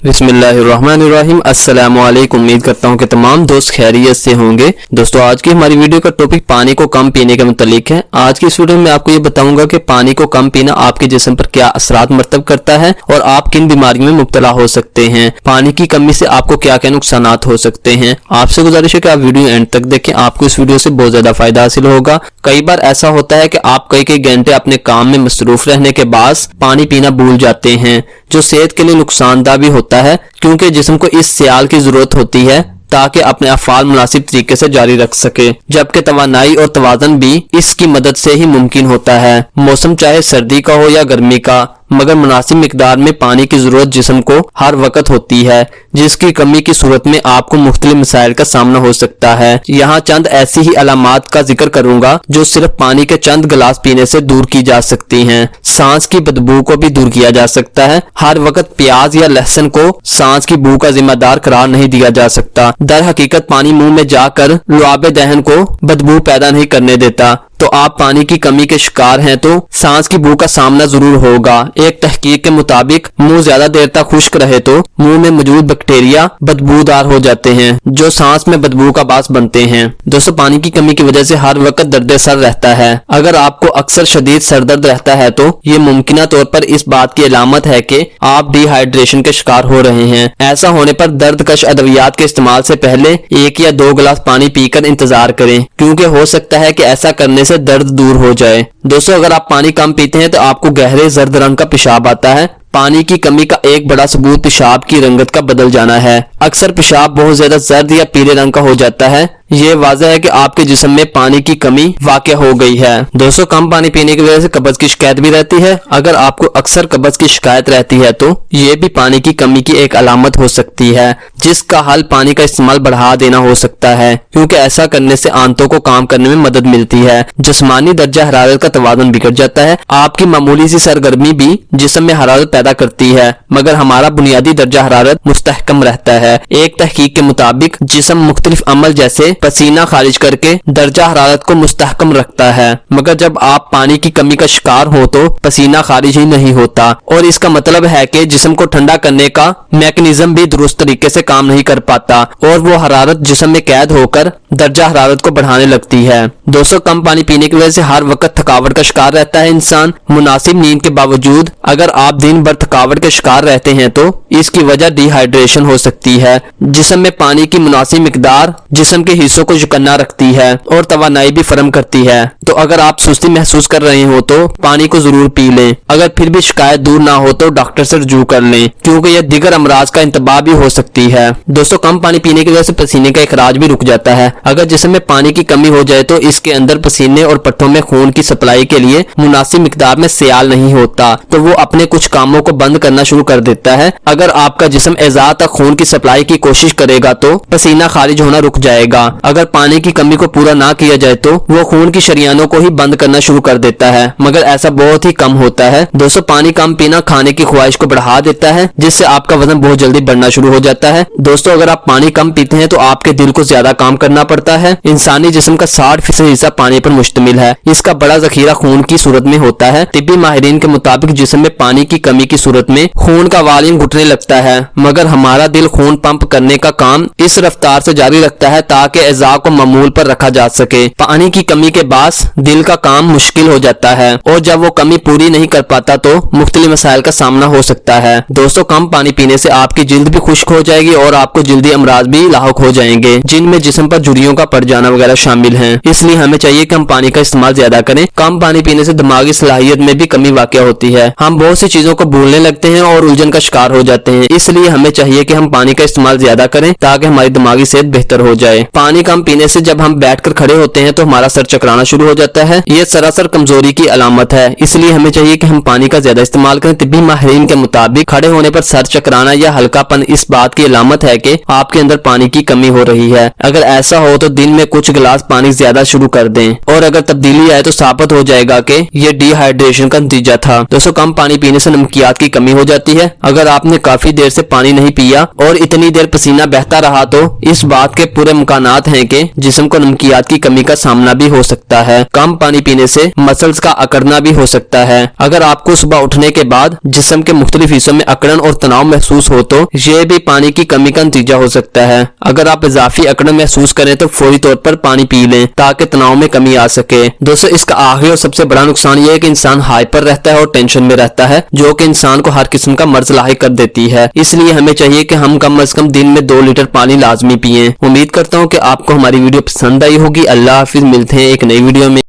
बिस्मिल्लाहिर्रहमानिर्रहीम। अस्सलाम वालेकुम। उम्मीद करता हूँ कि तमाम दोस्त खैरियत से होंगे। दोस्तों, आज की हमारी वीडियो का टॉपिक पानी को कम पीने के मुतालिक है। आज की इस वीडियो में आपको ये बताऊंगा कि पानी को कम पीना आपके जिस्म पर क्या असरात मरतब करता है और आप किन बीमारियों में मुब्तला हो सकते हैं। पानी की कमी से आपको क्या क्या नुकसानात हो सकते हैं। आपसे गुजारिश है कि आप वीडियो एंड तक देखें, आपको इस वीडियो से बहुत ज्यादा फायदा हासिल होगा। कई बार ऐसा होता है कि आप कई घंटे अपने काम में मसरूफ रहने के बाद पानी पीना भूल जाते हैं, जो सेहत के लिए नुकसानदा भी होता है, क्योंकि जिस्म को इस सियाल की जरूरत होती है ताकि अपने अफ़ाल मुनासिब तरीके से जारी रख सके, जबकि तवानाई और तवाज़न भी इसकी मदद से ही मुमकिन होता है। मौसम चाहे सर्दी का हो या गर्मी का, मगर मुनासिब मिकदार में पानी की जरूरत जिस्म को हर वक्त होती है, जिसकी कमी की सूरत में आपको मुख्तलिफ मसाइल का सामना हो सकता है। यहाँ चंद ऐसी ही अलामात का जिक्र करूंगा जो सिर्फ पानी के चंद गिलास पीने से दूर की जा सकती हैं। सांस की बदबू को भी दूर किया जा सकता है। हर वक्त प्याज या लहसुन को सांस की बू का जिम्मेदार करार नहीं दिया जा सकता। दर हकीकत पानी मुंह में जाकर लुआबे दहन को बदबू पैदा नहीं करने देता। तो आप पानी की कमी के शिकार हैं तो सांस की बू का सामना जरूर होगा। एक तहकीक के मुताबिक मुंह ज्यादा देर तक खुश्क रहे तो मुंह में मौजूद बैक्टीरिया बदबूदार हो जाते हैं, जो सांस में बदबू का बास बनते हैं। दोस्तों, पानी की कमी की वजह से हर वक्त दर्द सर रहता है। अगर आपको अक्सर शदीद सर दर्द रहता है तो ये मुमकिन तौर पर इस बात की अलामत है कि आप डिहाइड्रेशन के शिकार हो रहे हैं। ऐसा होने पर दर्द कश अद्वियात के इस्तेमाल से पहले 1 या 2 गिलास पानी पीकर इंतजार करें, क्योंकि हो सकता है कि ऐसा करने से दर्द दूर हो जाए। दोस्तों, अगर आप पानी कम पीते हैं तो आपको गहरे जर्द रंग का पेशाब आता है। पानी की कमी का एक बड़ा सबूत पेशाब की रंगत का बदल जाना है। अक्सर पेशाब बहुत ज्यादा जर्द या पीले रंग का हो जाता है। ये वाज़ह है कि आपके जिस्म में पानी की कमी वाक़या हो गई है। दोस्तों, कम पानी पीने की वजह से कब्ज की शिकायत भी रहती है। अगर आपको अक्सर कब्ज की शिकायत रहती है तो ये भी पानी की कमी की एक अलामत हो सकती है, जिसका हल पानी का इस्तेमाल बढ़ा देना हो सकता है, क्योंकि ऐसा करने से आंतों को काम करने में मदद मिलती है। जिस्मानी दर्जा हरारत का तवाज़ुन बिगड़ जाता है। आपकी मामूली सी सरगर्मी भी जिस्म में हरारत पैदा करती है, मगर हमारा बुनियादी दर्जा हरारत मुस्तहकम रहता है। एक तहकीक के मुताबिक जिस्म मुख्तलिफ अमल जैसे पसीना खारिज करके दर्जा हरारत को मुस्तहकम रखता है, मगर जब आप पानी की कमी का शिकार हो तो पसीना खारिज ही नहीं होता, और इसका मतलब है कि जिस्म को ठंडा करने का मैकेनिज्म भी दुरुस्त तरीके से काम नहीं कर पाता और वो हरारत जिस्म में कैद होकर दर्जा हरारत को बढ़ाने लगती है। दोस्तों, कम पानी पीने की वजह से हर वक्त थकावट का शिकार रहता है इंसान। मुनासिब नींद के बावजूद अगर आप दिन भर थकावट के शिकार रहते हैं तो इसकी वजह डिहाइड्रेशन हो सकती है। जिस्म में पानी की मुनासिब मिकदार जिस्म के हिस्सों को चुकन्ना रखती है और तवानाई भी फरम करती है। तो अगर आप सुस्ती महसूस कर रहे हो तो पानी को जरूर पी लें। अगर फिर भी शिकायत दूर ना हो तो डॉक्टर से रुजू कर लें, क्योंकि यह दिगर अमराज का इंतबा भी हो सकती है। दोस्तों, कम पानी पीने की वजह से पसीने का इखराज भी रुक जाता है। अगर जिस्म में पानी की कमी हो जाए तो इसके अंदर पसीने और पट्टों में खून की सप्लाई के लिए मुनासिब मिकदार में सियाल नहीं होता, तो वो अपने कुछ कामों को बंद करना शुरू कर देता है। अगर आपका जिस्म एज़ा तक खून की सप्लाई की कोशिश करेगा तो पसीना खारिज होना रुक जाएगा। अगर पानी की कमी को पूरा ना किया जाए तो वो खून की शरियानों को ही बंद करना शुरू कर देता है, मगर ऐसा बहुत ही कम होता है। दोस्तों, पानी कम पीना खाने की ख्वाहिश को बढ़ा देता है, जिससे आपका वजन बहुत जल्दी बढ़ना शुरू हो जाता है। दोस्तों, अगर आप पानी कम पीते हैं तो आपके दिल को ज्यादा काम करना पड़ता है। इंसानी जिस्म का 60% हिस्सा पानी पर मुश्तमिल है। इसका बड़ा जखीरा खून की सूरत में होता है। तिब्बी माहिरीन के मुताबिक जिस्म में पानी की कमी की सूरत में खून का वॉल्यूम घुटने लगता है, मगर हमारा दिल खून पंप करने का काम इस रफ्तार से जारी रखता है ताकि एज़ा को मामूल पर रखा जा सके। पानी की कमी के बाद दिल का काम मुश्किल हो जाता है और जब वो कमी पूरी नहीं कर पाता तो मुख्तलिफ मसाइल का सामना हो सकता है। दोस्तों, कम पानी पीने से आपकी जिल्द भी खुश्क हो जाएगी और आपको जिल्दी अमराज भी लाहुक हो जाएंगे, जिनमें जिस्म पर झुर्रियों का पड़ जाना वगैरह शामिल है। इसलिए हमें चाहिए कि हम पानी का इस्तेमाल ज्यादा करें। कम पानी पीने से दिमागी सलाहियत में भी कमी वाक़या होती है। हम बहुत सी चीजों को भूलने लगते हैं और उलझन का शिकार हो जाते हैं। इसलिए हमें चाहिए कि हम पानी का इस्तेमाल ज्यादा करें ताकि हमारी दिमागी सेहत बेहतर हो जाए। पानी कम पीने से जब हम बैठकर खड़े होते हैं तो हमारा सर चकराना शुरू हो जाता है। ये सरासर कमजोरी की अलामत है। इसलिए हमें चाहिए कि हम पानी का ज्यादा इस्तेमाल करें। तिब्बी माहिरीन के मुताबिक खड़े होने पर सर चकराना या हल्कापन इस बात की अलामत है कि आपके अंदर पानी की कमी हो रही है। अगर ऐसा हो तो दिन में कुछ गिलास पानी ज्यादा शुरू कर दें, और अगर तब्दीली आए तो साबित हो जाएगा कि ये डिहाइड्रेशन का नतीजा था। दोस्तों, कम पानी पीने से नमकियात की कमी हो जाती है। अगर आपने काफी देर से पानी नहीं पिया और इतनी इतनी देर पसीना बहता रहा तो इस बात के पूरे इम्कानात हैं कि जिस्म को नमकियात की कमी का सामना भी हो सकता है। कम पानी पीने से मसल्स का अकड़ना भी हो सकता है। अगर आपको सुबह उठने के बाद जिस्म के मुख्तलिफ हिस्सों में अकड़न और तनाव महसूस हो तो यह भी पानी की कमी का नतीजा हो सकता है। अगर आप इजाफी अकड़न महसूस करें तो फौरी तौर पर पानी पी लें ताकि तनाव में कमी आ सके। दोस्तों, इसका आखिरी और सबसे बड़ा नुकसान यह है कि इंसान हाइपर रहता है और टेंशन में रहता है, जो कि इंसान को हर किस्म का मर्ज लाहिक कर देती है। इसलिए हमें चाहिए कि हम कम से कम दिन में 2 लीटर पानी लाजमी पिएं। उम्मीद करता हूँ कि आपको हमारी वीडियो पसंद आई होगी। अल्लाह हाफिज, मिलते हैं एक नई वीडियो में।